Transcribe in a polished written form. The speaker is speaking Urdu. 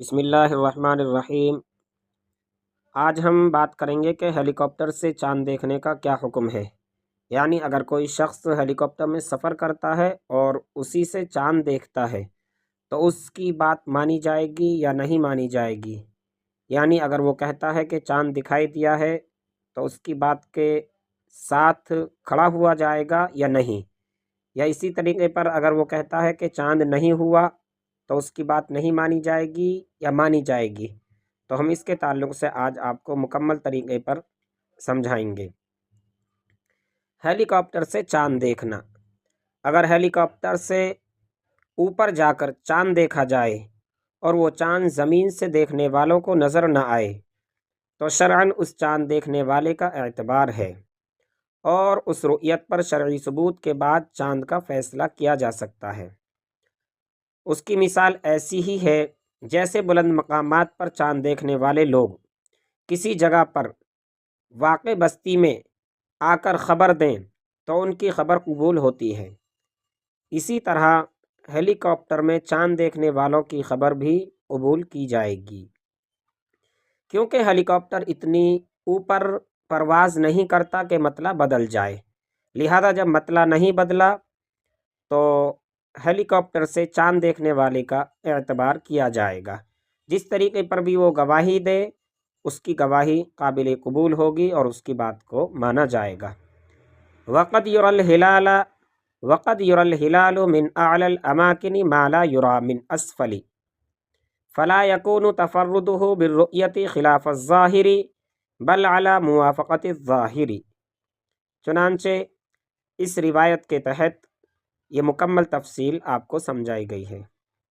بسم اللہ الرحمن الرحیم۔ آج ہم بات کریں گے کہ ہیلی کاپٹر سے چاند دیکھنے کا کیا حکم ہے۔ یعنی اگر کوئی شخص ہیلی کاپٹر میں سفر کرتا ہے اور اسی سے چاند دیکھتا ہے تو اس کی بات مانی جائے گی یا نہیں مانی جائے گی۔ یعنی اگر وہ کہتا ہے کہ چاند دکھائی دیا ہے تو اس کی بات کے ساتھ کھڑا ہوا جائے گا یا نہیں، یا اسی طریقے پر اگر وہ کہتا ہے کہ چاند نہیں ہوا تو اس کی بات نہیں مانی جائے گی یا مانی جائے گی۔ تو ہم اس کے تعلق سے آج آپ کو مکمل طریقے پر سمجھائیں گے۔ ہیلی کاپٹر سے چاند دیکھنا، اگر ہیلی کاپٹر سے اوپر جا کر چاند دیکھا جائے اور وہ چاند زمین سے دیکھنے والوں کو نظر نہ آئے تو شرعاً اس چاند دیکھنے والے کا اعتبار ہے، اور اس رؤیت پر شرعی ثبوت کے بعد چاند کا فیصلہ کیا جا سکتا ہے۔ اس کی مثال ایسی ہی ہے جیسے بلند مقامات پر چاند دیکھنے والے لوگ کسی جگہ پر واقع بستی میں آ کر خبر دیں تو ان کی خبر قبول ہوتی ہے، اسی طرح ہیلی کاپٹر میں چاند دیکھنے والوں کی خبر بھی قبول کی جائے گی، کیونکہ ہیلی کاپٹر اتنی اوپر پرواز نہیں کرتا کہ مطلع بدل جائے، لہذا جب مطلع نہیں بدلا تو ہیلی کاپٹر سے چاند دیکھنے والے کا اعتبار کیا جائے گا۔ جس طریقے پر بھی وہ گواہی دے اس کی گواہی قابل قبول ہوگی اور اس کی بات کو مانا جائے گا۔ وقد يرى الهلال من اعلى الاماكن ما لا يرى من اسفل فلا يكون تفرده بالرؤية خلاف الظاهر بل على موافقة الظاهر۔ چنانچہ اس روایت کے تحت یہ مکمل تفصیل آپ کو سمجھائی گئی ہے۔